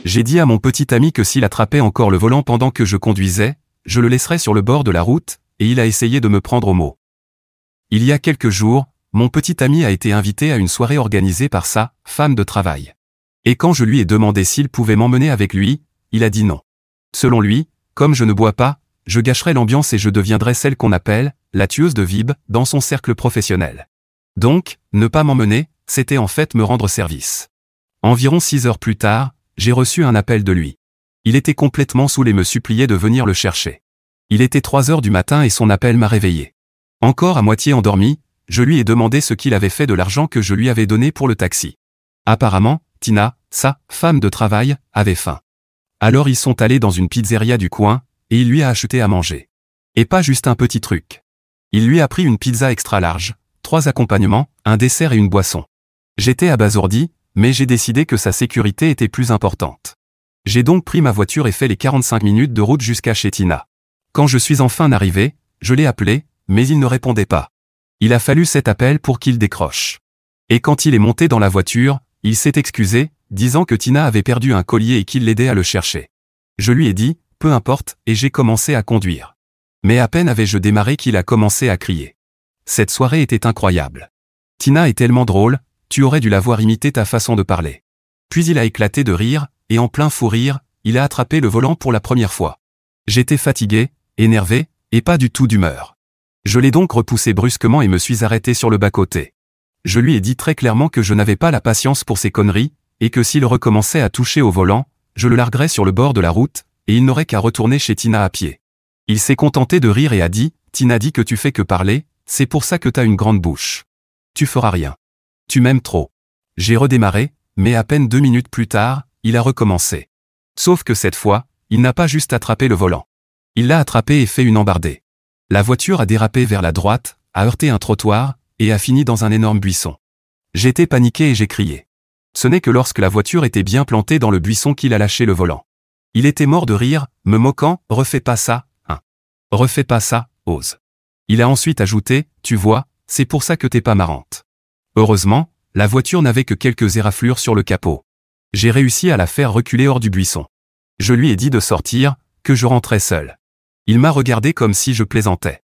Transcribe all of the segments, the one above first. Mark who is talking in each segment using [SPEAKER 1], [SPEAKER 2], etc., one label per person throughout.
[SPEAKER 1] J'ai dit à mon petit ami que s'il attrapait encore le volant pendant que je conduisais, je le laisserais sur le bord de la route, et il a essayé de me prendre au mot. Il y a quelques jours, mon petit ami a été invité à une soirée organisée par sa femme de travail. Et quand je lui ai demandé s'il pouvait m'emmener avec lui, il a dit non. Selon lui, comme je ne bois pas, je gâcherais l'ambiance et je deviendrais celle qu'on appelle la tueuse de vibes dans son cercle professionnel. Donc, ne pas m'emmener, c'était en fait me rendre service. Environ 6 heures plus tard, j'ai reçu un appel de lui. Il était complètement saoul et me suppliait de venir le chercher. Il était 3 heures du matin et son appel m'a réveillé. Encore à moitié endormi, je lui ai demandé ce qu'il avait fait de l'argent que je lui avais donné pour le taxi. Apparemment, Tina, sa femme de travail, avait faim. Alors ils sont allés dans une pizzeria du coin, et il lui a acheté à manger. Et pas juste un petit truc. Il lui a pris une pizza extra large, 3 accompagnements, un dessert et une boisson. J'étais abasourdi, mais j'ai décidé que sa sécurité était plus importante. J'ai donc pris ma voiture et fait les 45 minutes de route jusqu'à chez Tina. Quand je suis enfin arrivé, je l'ai appelé, mais il ne répondait pas. Il a fallu cet appel pour qu'il décroche. Et quand il est monté dans la voiture, il s'est excusé, disant que Tina avait perdu un collier et qu'il l'aidait à le chercher. Je lui ai dit, peu importe, et j'ai commencé à conduire. Mais à peine avais-je démarré qu'il a commencé à crier. Cette soirée était incroyable. Tina est tellement drôle, tu aurais dû la voir imiter ta façon de parler. Puis il a éclaté de rire, et en plein fou rire, il a attrapé le volant pour la première fois. J'étais fatigué, énervé, et pas du tout d'humeur. Je l'ai donc repoussé brusquement et me suis arrêté sur le bas-côté. Je lui ai dit très clairement que je n'avais pas la patience pour ces conneries, et que s'il recommençait à toucher au volant, je le larguerais sur le bord de la route, et il n'aurait qu'à retourner chez Tina à pied. Il s'est contenté de rire et a dit, « Tina dit que tu fais que parler, c'est pour ça que t'as une grande bouche. Tu feras rien. Tu m'aimes trop. » J'ai redémarré, mais à peine 2 minutes plus tard, il a recommencé. Sauf que cette fois, il n'a pas juste attrapé le volant. Il l'a attrapé et fait une embardée. La voiture a dérapé vers la droite, a heurté un trottoir, et a fini dans un énorme buisson. J'étais paniqué et j'ai crié. Ce n'est que lorsque la voiture était bien plantée dans le buisson qu'il a lâché le volant. Il était mort de rire, me moquant, « Refais pas ça, hein. Refais pas ça, ose. » Il a ensuite ajouté, « Tu vois, c'est pour ça que t'es pas marrante. » Heureusement, la voiture n'avait que quelques éraflures sur le capot. J'ai réussi à la faire reculer hors du buisson. Je lui ai dit de sortir, que je rentrais seul. Il m'a regardé comme si je plaisantais.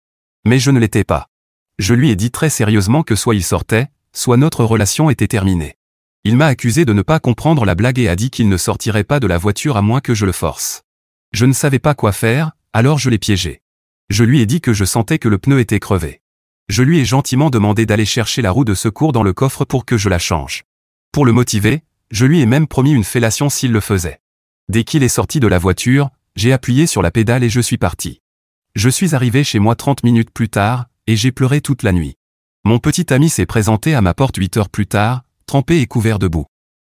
[SPEAKER 1] Mais je ne l'étais pas. Je lui ai dit très sérieusement que soit il sortait, soit notre relation était terminée. Il m'a accusé de ne pas comprendre la blague et a dit qu'il ne sortirait pas de la voiture à moins que je le force. Je ne savais pas quoi faire, alors je l'ai piégé. Je lui ai dit que je sentais que le pneu était crevé. Je lui ai gentiment demandé d'aller chercher la roue de secours dans le coffre pour que je la change. Pour le motiver, je lui ai même promis une fellation s'il le faisait. Dès qu'il est sorti de la voiture, j'ai appuyé sur la pédale et je suis parti. Je suis arrivé chez moi 30 minutes plus tard, et j'ai pleuré toute la nuit. Mon petit ami s'est présenté à ma porte 8 heures plus tard, trempé et couvert de boue.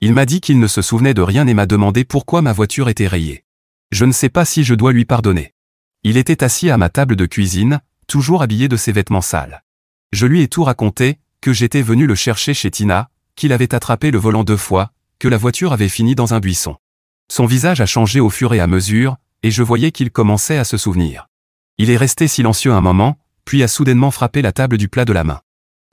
[SPEAKER 1] Il m'a dit qu'il ne se souvenait de rien et m'a demandé pourquoi ma voiture était rayée. Je ne sais pas si je dois lui pardonner. Il était assis à ma table de cuisine, toujours habillé de ses vêtements sales. Je lui ai tout raconté, que j'étais venu le chercher chez Tina, qu'il avait attrapé le volant 2 fois, que la voiture avait fini dans un buisson. Son visage a changé au fur et à mesure, et je voyais qu'il commençait à se souvenir. Il est resté silencieux un moment, puis a soudainement frappé la table du plat de la main.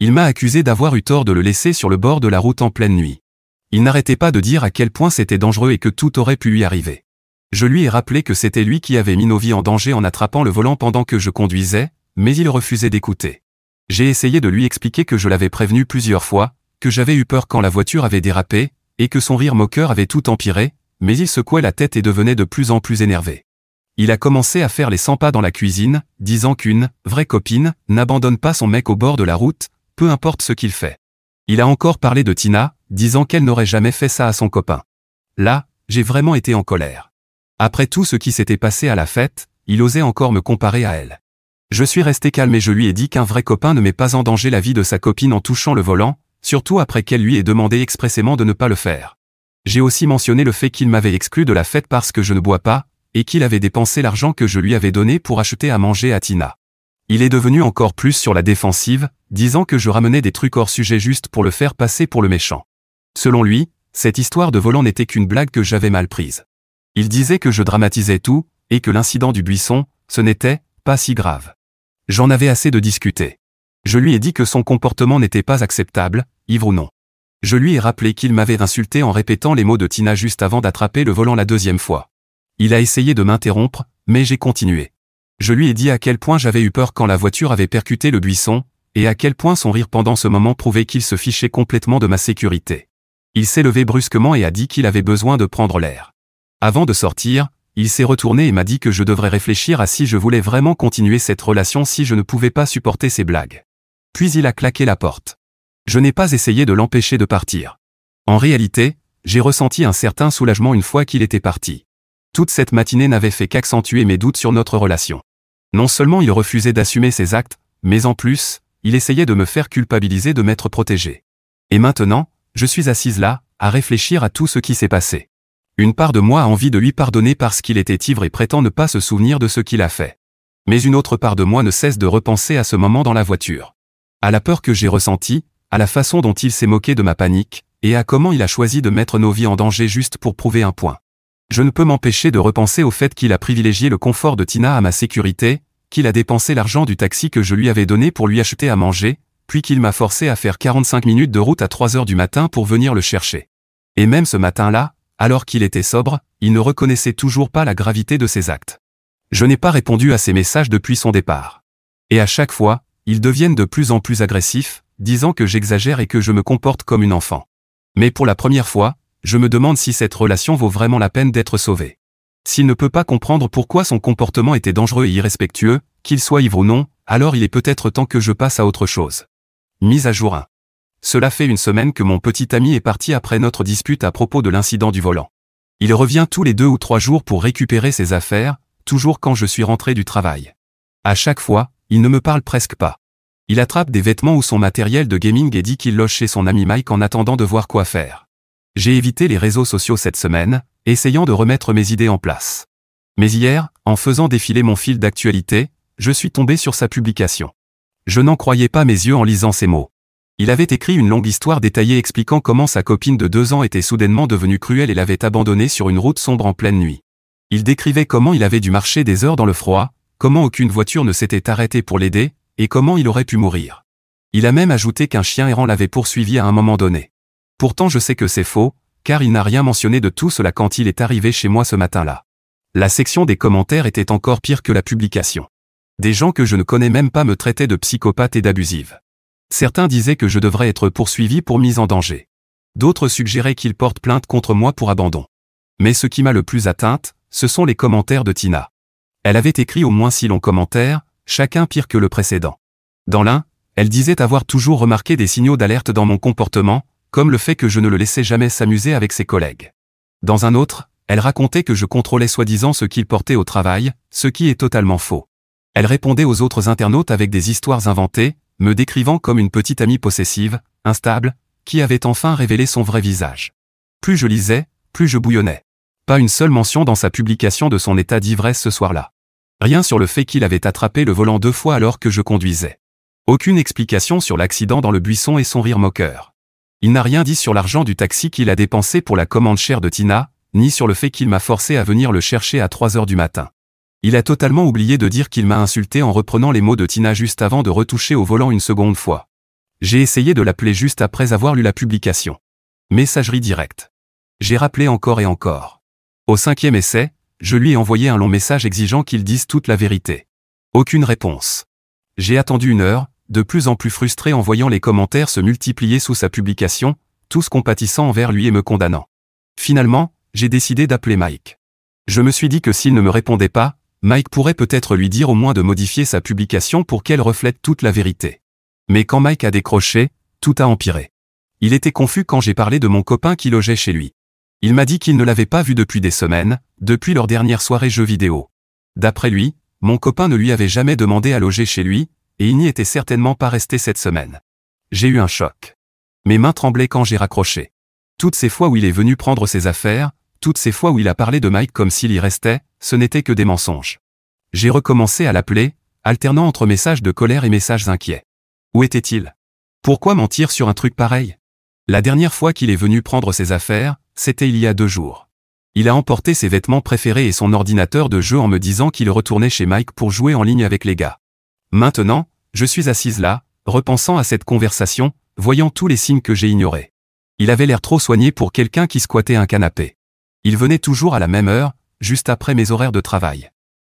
[SPEAKER 1] Il m'a accusé d'avoir eu tort de le laisser sur le bord de la route en pleine nuit. Il n'arrêtait pas de dire à quel point c'était dangereux et que tout aurait pu lui arriver. Je lui ai rappelé que c'était lui qui avait mis nos vies en danger en attrapant le volant pendant que je conduisais, mais il refusait d'écouter. J'ai essayé de lui expliquer que je l'avais prévenu plusieurs fois, que j'avais eu peur quand la voiture avait dérapé, et que son rire moqueur avait tout empiré, mais il secouait la tête et devenait de plus en plus énervé. Il a commencé à faire les 100 pas dans la cuisine, disant qu'une vraie copine n'abandonne pas son mec au bord de la route, peu importe ce qu'il fait. Il a encore parlé de Tina, disant qu'elle n'aurait jamais fait ça à son copain. Là, j'ai vraiment été en colère. Après tout ce qui s'était passé à la fête, il osait encore me comparer à elle. Je suis resté calme et je lui ai dit qu'un vrai copain ne met pas en danger la vie de sa copine en touchant le volant, surtout après qu'elle lui ait demandé expressément de ne pas le faire. J'ai aussi mentionné le fait qu'il m'avait exclu de la fête parce que je ne bois pas, et qu'il avait dépensé l'argent que je lui avais donné pour acheter à manger à Tina. Il est devenu encore plus sur la défensive, disant que je ramenais des trucs hors sujet juste pour le faire passer pour le méchant. Selon lui, cette histoire de volant n'était qu'une blague que j'avais mal prise. Il disait que je dramatisais tout, et que l'incident du buisson, ce n'était pas si grave. J'en avais assez de discuter. Je lui ai dit que son comportement n'était pas acceptable, ivre ou non. Je lui ai rappelé qu'il m'avait insulté en répétant les mots de Tina juste avant d'attraper le volant la deuxième fois. Il a essayé de m'interrompre, mais j'ai continué. Je lui ai dit à quel point j'avais eu peur quand la voiture avait percuté le buisson, et à quel point son rire pendant ce moment prouvait qu'il se fichait complètement de ma sécurité. Il s'est levé brusquement et a dit qu'il avait besoin de prendre l'air. Avant de sortir, il s'est retourné et m'a dit que je devrais réfléchir à si je voulais vraiment continuer cette relation si je ne pouvais pas supporter ses blagues. Puis il a claqué la porte. Je n'ai pas essayé de l'empêcher de partir. En réalité, j'ai ressenti un certain soulagement une fois qu'il était parti. Toute cette matinée n'avait fait qu'accentuer mes doutes sur notre relation. Non seulement il refusait d'assumer ses actes, mais en plus, il essayait de me faire culpabiliser de m'être protégé. Et maintenant, je suis assise là, à réfléchir à tout ce qui s'est passé. Une part de moi a envie de lui pardonner parce qu'il était ivre et prétend ne pas se souvenir de ce qu'il a fait. Mais une autre part de moi ne cesse de repenser à ce moment dans la voiture. À la peur que j'ai ressentie, à la façon dont il s'est moqué de ma panique, et à comment il a choisi de mettre nos vies en danger juste pour prouver un point. Je ne peux m'empêcher de repenser au fait qu'il a privilégié le confort de Tina à ma sécurité, qu'il a dépensé l'argent du taxi que je lui avais donné pour lui acheter à manger, puis qu'il m'a forcé à faire 45 minutes de route à 3 heures du matin pour venir le chercher. Et même ce matin-là, alors qu'il était sobre, il ne reconnaissait toujours pas la gravité de ses actes. Je n'ai pas répondu à ses messages depuis son départ. Et à chaque fois, ils deviennent de plus en plus agressifs, disant que j'exagère et que je me comporte comme une enfant. Mais pour la première fois, je me demande si cette relation vaut vraiment la peine d'être sauvée. S'il ne peut pas comprendre pourquoi son comportement était dangereux et irrespectueux, qu'il soit ivre ou non, alors il est peut-être temps que je passe à autre chose. Mise à jour 1. Cela fait une semaine que mon petit ami est parti après notre dispute à propos de l'incident du volant. Il revient tous les 2 ou 3 jours pour récupérer ses affaires, toujours quand je suis rentré du travail. À chaque fois, il ne me parle presque pas. Il attrape des vêtements ou son matériel de gaming et dit qu'il loge chez son ami Mike en attendant de voir quoi faire. J'ai évité les réseaux sociaux cette semaine, essayant de remettre mes idées en place. Mais hier, en faisant défiler mon fil d'actualité, je suis tombé sur sa publication. Je n'en croyais pas mes yeux en lisant ces mots. Il avait écrit une longue histoire détaillée expliquant comment sa copine de 2 ans était soudainement devenue cruelle et l'avait abandonné sur une route sombre en pleine nuit. Il décrivait comment il avait dû marcher des heures dans le froid, comment aucune voiture ne s'était arrêtée pour l'aider, et comment il aurait pu mourir. Il a même ajouté qu'un chien errant l'avait poursuivi à un moment donné. Pourtant je sais que c'est faux, car il n'a rien mentionné de tout cela quand il est arrivé chez moi ce matin-là. La section des commentaires était encore pire que la publication. Des gens que je ne connais même pas me traitaient de psychopathe et d'abusive. Certains disaient que je devrais être poursuivi pour mise en danger. D'autres suggéraient qu'il porte plainte contre moi pour abandon. Mais ce qui m'a le plus atteinte, ce sont les commentaires de Tina. Elle avait écrit au moins 6 longs commentaires, chacun pire que le précédent. Dans l'un, elle disait avoir toujours remarqué des signaux d'alerte dans mon comportement, comme le fait que je ne le laissais jamais s'amuser avec ses collègues. Dans un autre, elle racontait que je contrôlais soi-disant ce qu'il portait au travail, ce qui est totalement faux. Elle répondait aux autres internautes avec des histoires inventées, me décrivant comme une petite amie possessive, instable, qui avait enfin révélé son vrai visage. Plus je lisais, plus je bouillonnais. Pas une seule mention dans sa publication de son état d'ivresse ce soir-là. Rien sur le fait qu'il avait attrapé le volant 2 fois alors que je conduisais. Aucune explication sur l'accident dans le buisson et son rire moqueur. Il n'a rien dit sur l'argent du taxi qu'il a dépensé pour la commande chère de Tina, ni sur le fait qu'il m'a forcé à venir le chercher à 3 heures du matin. Il a totalement oublié de dire qu'il m'a insulté en reprenant les mots de Tina juste avant de retoucher au volant une seconde fois. J'ai essayé de l'appeler juste après avoir lu la publication. Messagerie directe. J'ai rappelé encore et encore. Au 5e essai, je lui ai envoyé un long message exigeant qu'il dise toute la vérité. Aucune réponse. J'ai attendu 1 heure, de plus en plus frustré en voyant les commentaires se multiplier sous sa publication, tous compatissants envers lui et me condamnant. Finalement, j'ai décidé d'appeler Mike. Je me suis dit que s'il ne me répondait pas, Mike pourrait peut-être lui dire au moins de modifier sa publication pour qu'elle reflète toute la vérité. Mais quand Mike a décroché, tout a empiré. Il était confus quand j'ai parlé de mon copain qui logeait chez lui. Il m'a dit qu'il ne l'avait pas vu depuis des semaines, depuis leur dernière soirée jeux vidéo. D'après lui, mon copain ne lui avait jamais demandé à loger chez lui, et il n'y était certainement pas resté cette semaine. J'ai eu un choc. Mes mains tremblaient quand j'ai raccroché. Toutes ces fois où il est venu prendre ses affaires, toutes ces fois où il a parlé de Mike comme s'il y restait, ce n'était que des mensonges. J'ai recommencé à l'appeler, alternant entre messages de colère et messages inquiets. Où était-il? Pourquoi mentir sur un truc pareil? La dernière fois qu'il est venu prendre ses affaires, c'était il y a 2 jours. Il a emporté ses vêtements préférés et son ordinateur de jeu en me disant qu'il retournait chez Mike pour jouer en ligne avec les gars. Maintenant, je suis assise là, repensant à cette conversation, voyant tous les signes que j'ai ignorés. Il avait l'air trop soigné pour quelqu'un qui squattait un canapé. Il venait toujours à la même heure, juste après mes horaires de travail.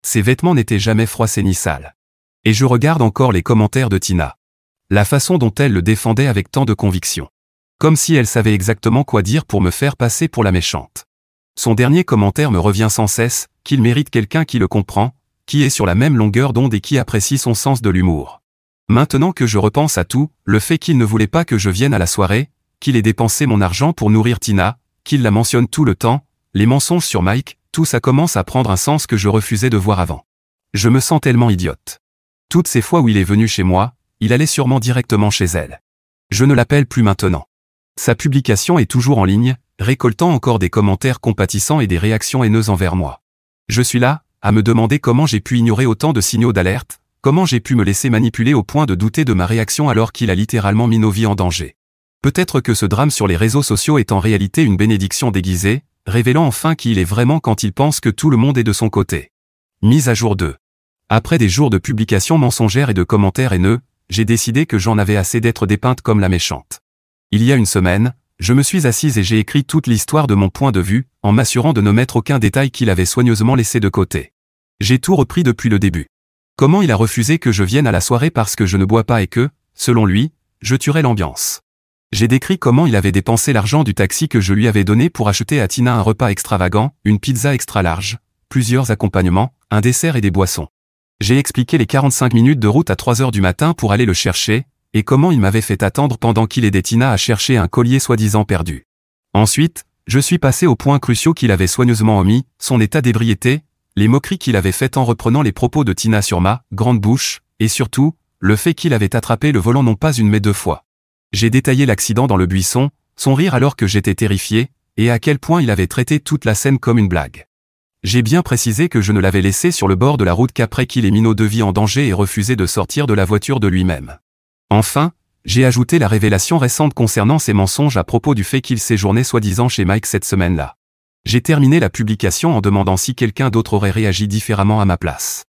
[SPEAKER 1] Ses vêtements n'étaient jamais froissés ni sales. Et je regarde encore les commentaires de Tina. La façon dont elle le défendait avec tant de conviction. Comme si elle savait exactement quoi dire pour me faire passer pour la méchante. Son dernier commentaire me revient sans cesse, qu'il mérite quelqu'un qui le comprend, qui est sur la même longueur d'onde et qui apprécie son sens de l'humour. Maintenant que je repense à tout, le fait qu'il ne voulait pas que je vienne à la soirée, qu'il ait dépensé mon argent pour nourrir Tina, qu'il la mentionne tout le temps, les mensonges sur Mike, tout ça commence à prendre un sens que je refusais de voir avant. Je me sens tellement idiote. Toutes ces fois où il est venu chez moi, il allait sûrement directement chez elle. Je ne l'appelle plus maintenant. Sa publication est toujours en ligne, récoltant encore des commentaires compatissants et des réactions haineuses envers moi. Je suis là, à me demander comment j'ai pu ignorer autant de signaux d'alerte, comment j'ai pu me laisser manipuler au point de douter de ma réaction alors qu'il a littéralement mis nos vies en danger. Peut-être que ce drame sur les réseaux sociaux est en réalité une bénédiction déguisée, révélant enfin qui il est vraiment quand il pense que tout le monde est de son côté. Mise à jour 2. Après des jours de publications mensongères et de commentaires haineux, j'ai décidé que j'en avais assez d'être dépeinte comme la méchante. Il y a une semaine, je me suis assise et j'ai écrit toute l'histoire de mon point de vue, en m'assurant de ne mettre aucun détail qu'il avait soigneusement laissé de côté. J'ai tout repris depuis le début. Comment il a refusé que je vienne à la soirée parce que je ne bois pas et que, selon lui, je tuerais l'ambiance. J'ai décrit comment il avait dépensé l'argent du taxi que je lui avais donné pour acheter à Tina un repas extravagant, une pizza extra large, plusieurs accompagnements, un dessert et des boissons. J'ai expliqué les 45 minutes de route à 3 heures du matin pour aller le chercher, et comment il m'avait fait attendre pendant qu'il aidait Tina à chercher un collier soi-disant perdu. Ensuite, je suis passé aux points cruciaux qu'il avait soigneusement omis, son état d'ébriété, les moqueries qu'il avait faites en reprenant les propos de Tina sur ma grande bouche, et surtout, le fait qu'il avait attrapé le volant non pas une mais 2 fois. J'ai détaillé l'accident dans le buisson, son rire alors que j'étais terrifié, et à quel point il avait traité toute la scène comme une blague. J'ai bien précisé que je ne l'avais laissé sur le bord de la route qu'après qu'il ait mis nos vies en danger et refusé de sortir de la voiture de lui-même. Enfin, j'ai ajouté la révélation récente concernant ses mensonges à propos du fait qu'il séjournait soi-disant chez Mike cette semaine-là. J'ai terminé la publication en demandant si quelqu'un d'autre aurait réagi différemment à ma place.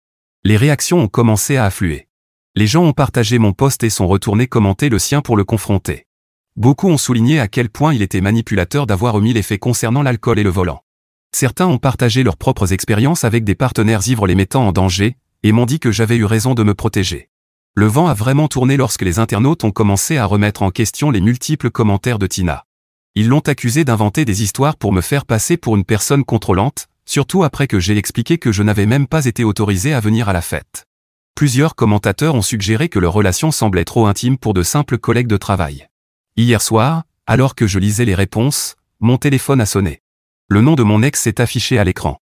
[SPEAKER 1] Les réactions ont commencé à affluer. Les gens ont partagé mon post et sont retournés commenter le sien pour le confronter. Beaucoup ont souligné à quel point il était manipulateur d'avoir omis les faits concernant l'alcool et le volant. Certains ont partagé leurs propres expériences avec des partenaires ivres les mettant en danger, et m'ont dit que j'avais eu raison de me protéger. Le vent a vraiment tourné lorsque les internautes ont commencé à remettre en question les multiples commentaires de Tina. Ils l'ont accusé d'inventer des histoires pour me faire passer pour une personne contrôlante, surtout après que j'ai expliqué que je n'avais même pas été autorisé à venir à la fête. Plusieurs commentateurs ont suggéré que leur relation semblait trop intime pour de simples collègues de travail. Hier soir, alors que je lisais les réponses, mon téléphone a sonné. Le nom de mon ex s'est affiché à l'écran.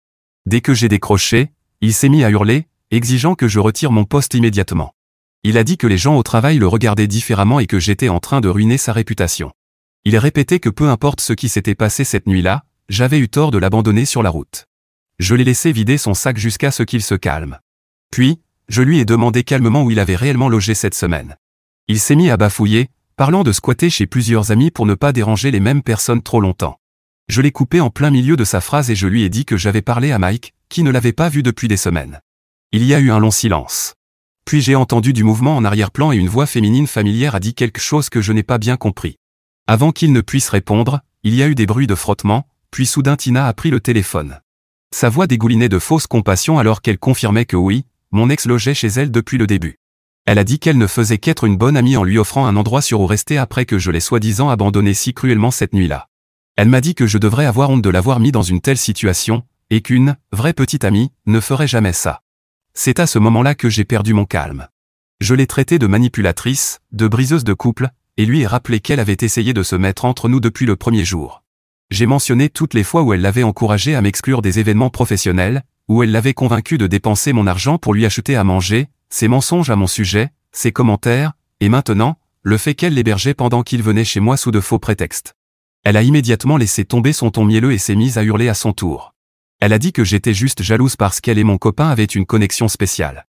[SPEAKER 1] Dès que j'ai décroché, il s'est mis à hurler, exigeant que je retire mon poste immédiatement. Il a dit que les gens au travail le regardaient différemment et que j'étais en train de ruiner sa réputation. Il répétait que peu importe ce qui s'était passé cette nuit-là, j'avais eu tort de l'abandonner sur la route. Je l'ai laissé vider son sac jusqu'à ce qu'il se calme. Puis, je lui ai demandé calmement où il avait réellement logé cette semaine. Il s'est mis à bafouiller, parlant de squatter chez plusieurs amis pour ne pas déranger les mêmes personnes trop longtemps. Je l'ai coupé en plein milieu de sa phrase et je lui ai dit que j'avais parlé à Mike, qui ne l'avait pas vu depuis des semaines. Il y a eu un long silence. Puis j'ai entendu du mouvement en arrière-plan et une voix féminine familière a dit quelque chose que je n'ai pas bien compris. Avant qu'il ne puisse répondre, il y a eu des bruits de frottement, puis soudain Tina a pris le téléphone. Sa voix dégoulinait de fausse compassion alors qu'elle confirmait que oui, mon ex logeait chez elle depuis le début. Elle a dit qu'elle ne faisait qu'être une bonne amie en lui offrant un endroit sûr où rester après que je l'ai soi-disant abandonné si cruellement cette nuit-là. Elle m'a dit que je devrais avoir honte de l'avoir mis dans une telle situation, et qu'une vraie petite amie ne ferait jamais ça. C'est à ce moment-là que j'ai perdu mon calme. Je l'ai traitée de manipulatrice, de briseuse de couple, et lui ai rappelé qu'elle avait essayé de se mettre entre nous depuis le premier jour. J'ai mentionné toutes les fois où elle l'avait encouragé à m'exclure des événements professionnels, où elle l'avait convaincu de dépenser mon argent pour lui acheter à manger, ses mensonges à mon sujet, ses commentaires, et maintenant, le fait qu'elle l'hébergeait pendant qu'il venait chez moi sous de faux prétextes. Elle a immédiatement laissé tomber son ton mielleux et s'est mise à hurler à son tour. Elle a dit que j'étais juste jalouse parce qu'elle et mon copain avaient une connexion spéciale.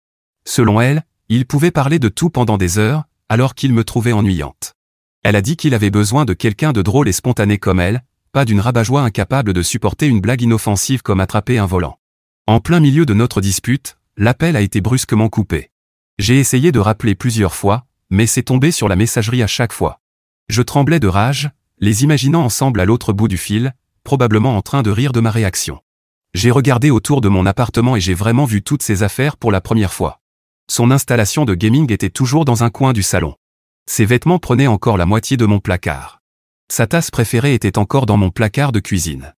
[SPEAKER 1] Selon elle, il pouvait parler de tout pendant des heures, alors qu'il me trouvait ennuyante. Elle a dit qu'il avait besoin de quelqu'un de drôle et spontané comme elle, pas d'une rabat-joie incapable de supporter une blague inoffensive comme attraper un volant. En plein milieu de notre dispute, l'appel a été brusquement coupé. J'ai essayé de rappeler plusieurs fois, mais c'est tombé sur la messagerie à chaque fois. Je tremblais de rage, les imaginant ensemble à l'autre bout du fil, probablement en train de rire de ma réaction. J'ai regardé autour de mon appartement et j'ai vraiment vu toutes ses affaires pour la première fois. Son installation de gaming était toujours dans un coin du salon. Ses vêtements prenaient encore la moitié de mon placard. Sa tasse préférée était encore dans mon placard de cuisine.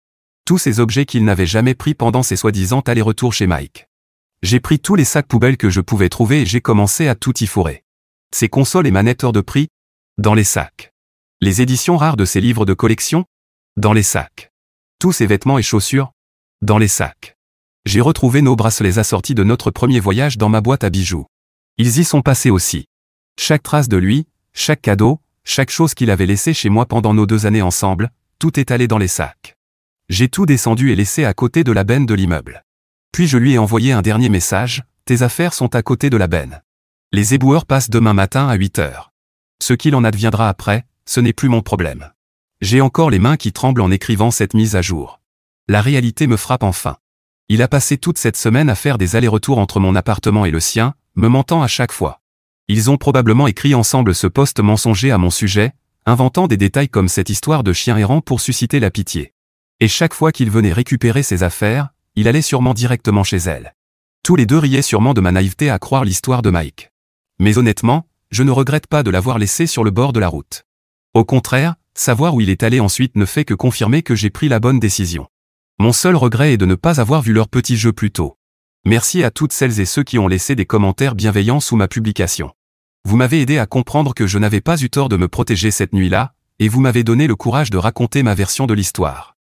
[SPEAKER 1] Tous ces objets qu'il n'avait jamais pris pendant ses soi-disant allers-retours chez Mike. J'ai pris tous les sacs poubelles que je pouvais trouver et j'ai commencé à tout y fourrer. Ses consoles et manettes hors de prix? Dans les sacs. Les éditions rares de ses livres de collection? Dans les sacs. Tous ses vêtements et chaussures? Dans les sacs. J'ai retrouvé nos bracelets assortis de notre premier voyage dans ma boîte à bijoux. Ils y sont passés aussi. Chaque trace de lui, chaque cadeau, chaque chose qu'il avait laissé chez moi pendant nos 2 années ensemble, tout est allé dans les sacs. J'ai tout descendu et laissé à côté de la benne de l'immeuble. Puis je lui ai envoyé un dernier message, tes affaires sont à côté de la benne. Les éboueurs passent demain matin à 8 heures. Ce qu'il en adviendra après, ce n'est plus mon problème. J'ai encore les mains qui tremblent en écrivant cette mise à jour. La réalité me frappe enfin. Il a passé toute cette semaine à faire des allers-retours entre mon appartement et le sien, me mentant à chaque fois. Ils ont probablement écrit ensemble ce post mensonger à mon sujet, inventant des détails comme cette histoire de chien errant pour susciter la pitié. Et chaque fois qu'il venait récupérer ses affaires, il allait sûrement directement chez elle. Tous les deux riaient sûrement de ma naïveté à croire l'histoire de Mike. Mais honnêtement, je ne regrette pas de l'avoir laissé sur le bord de la route. Au contraire, savoir où il est allé ensuite ne fait que confirmer que j'ai pris la bonne décision. Mon seul regret est de ne pas avoir vu leur petit jeu plus tôt. Merci à toutes celles et ceux qui ont laissé des commentaires bienveillants sous ma publication. Vous m'avez aidé à comprendre que je n'avais pas eu tort de me protéger cette nuit-là, et vous m'avez donné le courage de raconter ma version de l'histoire.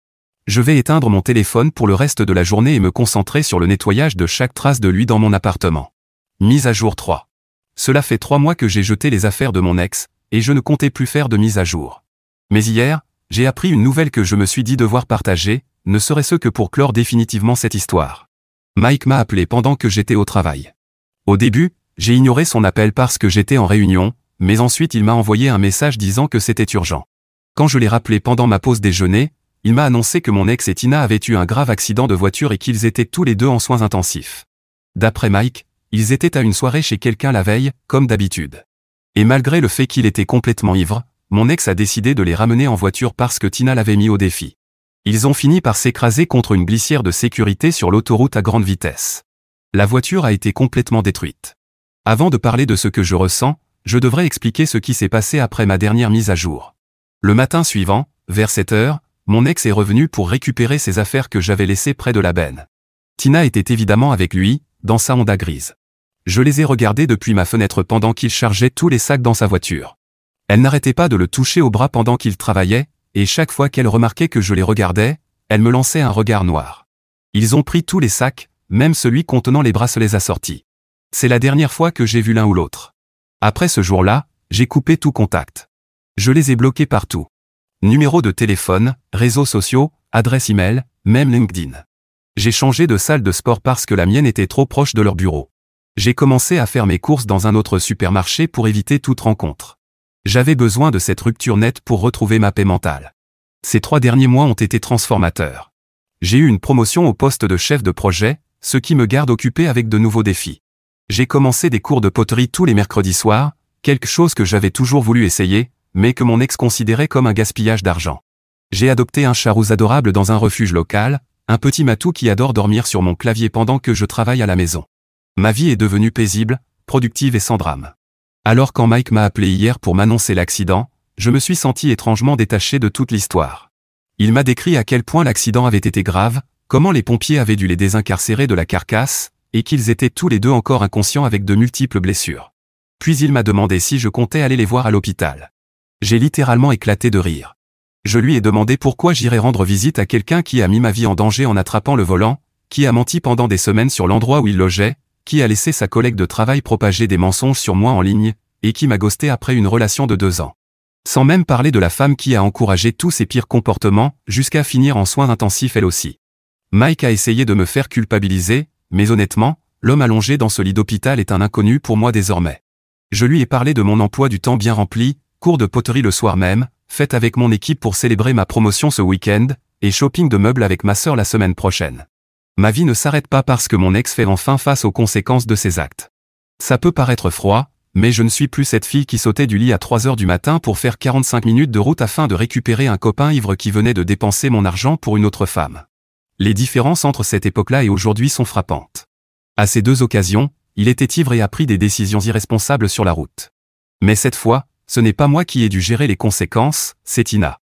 [SPEAKER 1] Je vais éteindre mon téléphone pour le reste de la journée et me concentrer sur le nettoyage de chaque trace de lui dans mon appartement. Mise à jour 3. Cela fait 3 mois que j'ai jeté les affaires de mon ex, et je ne comptais plus faire de mise à jour. Mais hier, j'ai appris une nouvelle que je me suis dit devoir partager, ne serait-ce que pour clore définitivement cette histoire. Mike m'a appelé pendant que j'étais au travail. Au début, j'ai ignoré son appel parce que j'étais en réunion, mais ensuite il m'a envoyé un message disant que c'était urgent. Quand je l'ai rappelé pendant ma pause déjeuner, il m'a annoncé que mon ex et Tina avaient eu un grave accident de voiture et qu'ils étaient tous les deux en soins intensifs. D'après Mike, ils étaient à une soirée chez quelqu'un la veille, comme d'habitude. Et malgré le fait qu'il était complètement ivre, mon ex a décidé de les ramener en voiture parce que Tina l'avait mis au défi. Ils ont fini par s'écraser contre une glissière de sécurité sur l'autoroute à grande vitesse. La voiture a été complètement détruite. Avant de parler de ce que je ressens, je devrais expliquer ce qui s'est passé après ma dernière mise à jour. Le matin suivant, vers 7 heures, mon ex est revenu pour récupérer ses affaires que j'avais laissées près de la benne. Tina était évidemment avec lui, dans sa Honda grise. Je les ai regardés depuis ma fenêtre pendant qu'il chargeait tous les sacs dans sa voiture. Elle n'arrêtait pas de le toucher au bras pendant qu'il travaillait, et chaque fois qu'elle remarquait que je les regardais, elle me lançait un regard noir. Ils ont pris tous les sacs, même celui contenant les bracelets assortis. C'est la dernière fois que j'ai vu l'un ou l'autre. Après ce jour-là, j'ai coupé tout contact. Je les ai bloqués partout. Numéro de téléphone, réseaux sociaux, adresse email, même LinkedIn. J'ai changé de salle de sport parce que la mienne était trop proche de leur bureau. J'ai commencé à faire mes courses dans un autre supermarché pour éviter toute rencontre. J'avais besoin de cette rupture nette pour retrouver ma paix mentale. Ces 3 derniers mois ont été transformateurs. J'ai eu une promotion au poste de chef de projet, ce qui me garde occupé avec de nouveaux défis. J'ai commencé des cours de poterie tous les mercredis soirs, quelque chose que j'avais toujours voulu essayer, mais que mon ex considérait comme un gaspillage d'argent. J'ai adopté un charouz adorable dans un refuge local, un petit matou qui adore dormir sur mon clavier pendant que je travaille à la maison. Ma vie est devenue paisible, productive et sans drame. Alors quand Mike m'a appelé hier pour m'annoncer l'accident, je me suis senti étrangement détaché de toute l'histoire. Il m'a décrit à quel point l'accident avait été grave, comment les pompiers avaient dû les désincarcérer de la carcasse, et qu'ils étaient tous les deux encore inconscients avec de multiples blessures. Puis il m'a demandé si je comptais aller les voir à l'hôpital. J'ai littéralement éclaté de rire. Je lui ai demandé pourquoi j'irais rendre visite à quelqu'un qui a mis ma vie en danger en attrapant le volant, qui a menti pendant des semaines sur l'endroit où il logeait, qui a laissé sa collègue de travail propager des mensonges sur moi en ligne, et qui m'a ghosté après une relation de 2 ans. Sans même parler de la femme qui a encouragé tous ses pires comportements, jusqu'à finir en soins intensifs elle aussi. Mike a essayé de me faire culpabiliser, mais honnêtement, l'homme allongé dans ce lit d'hôpital est un inconnu pour moi désormais. Je lui ai parlé de mon emploi du temps bien rempli, cours de poterie le soir même, fête avec mon équipe pour célébrer ma promotion ce week-end, et shopping de meubles avec ma sœur la semaine prochaine. Ma vie ne s'arrête pas parce que mon ex fait enfin face aux conséquences de ses actes. Ça peut paraître froid, mais je ne suis plus cette fille qui sautait du lit à 3 heures du matin pour faire 45 minutes de route afin de récupérer un copain ivre qui venait de dépenser mon argent pour une autre femme. Les différences entre cette époque-là et aujourd'hui sont frappantes. À ces deux occasions, il était ivre et a pris des décisions irresponsables sur la route. Mais cette fois, ce n'est pas moi qui ai dû gérer les conséquences, c'est Tina.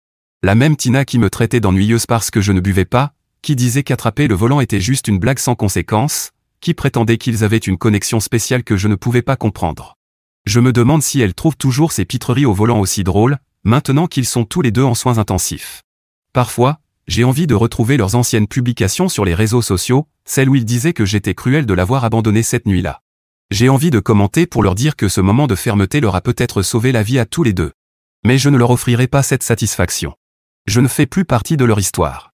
[SPEAKER 1] La même Tina qui me traitait d'ennuyeuse parce que je ne buvais pas, qui disait qu'attraper le volant était juste une blague sans conséquence, qui prétendait qu'ils avaient une connexion spéciale que je ne pouvais pas comprendre. Je me demande si elle trouve toujours ces pitreries au volant aussi drôles, maintenant qu'ils sont tous les deux en soins intensifs. Parfois, j'ai envie de retrouver leurs anciennes publications sur les réseaux sociaux, celles où ils disaient que j'étais cruel de l'avoir abandonné cette nuit-là. J'ai envie de commenter pour leur dire que ce moment de fermeté leur a peut-être sauvé la vie à tous les deux. Mais je ne leur offrirai pas cette satisfaction. Je ne fais plus partie de leur histoire.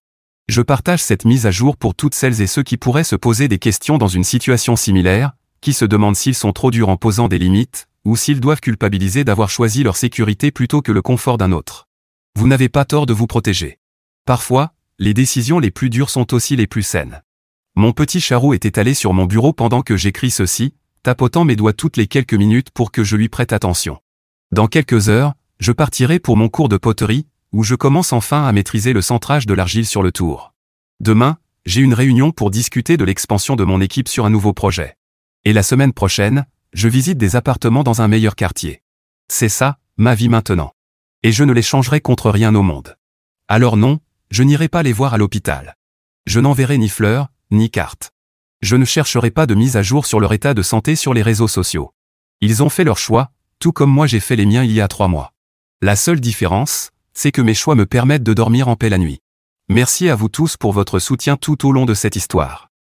[SPEAKER 1] Je partage cette mise à jour pour toutes celles et ceux qui pourraient se poser des questions dans une situation similaire, qui se demandent s'ils sont trop durs en posant des limites, ou s'ils doivent culpabiliser d'avoir choisi leur sécurité plutôt que le confort d'un autre. Vous n'avez pas tort de vous protéger. Parfois, les décisions les plus dures sont aussi les plus saines. Mon petit charou est étalé sur mon bureau pendant que j'écris ceci, tapotant mes doigts toutes les quelques minutes pour que je lui prête attention. Dans quelques heures, je partirai pour mon cours de poterie, où je commence enfin à maîtriser le centrage de l'argile sur le tour. Demain, j'ai une réunion pour discuter de l'expansion de mon équipe sur un nouveau projet. Et la semaine prochaine, je visite des appartements dans un meilleur quartier. C'est ça, ma vie maintenant. Et je ne les changerai contre rien au monde. Alors non, je n'irai pas les voir à l'hôpital. Je n'enverrai ni fleurs, ni cartes. Je ne chercherai pas de mise à jour sur leur état de santé sur les réseaux sociaux. Ils ont fait leur choix, tout comme moi j'ai fait les miens il y a 3 mois. La seule différence, c'est que mes choix me permettent de dormir en paix la nuit. Merci à vous tous pour votre soutien tout au long de cette histoire.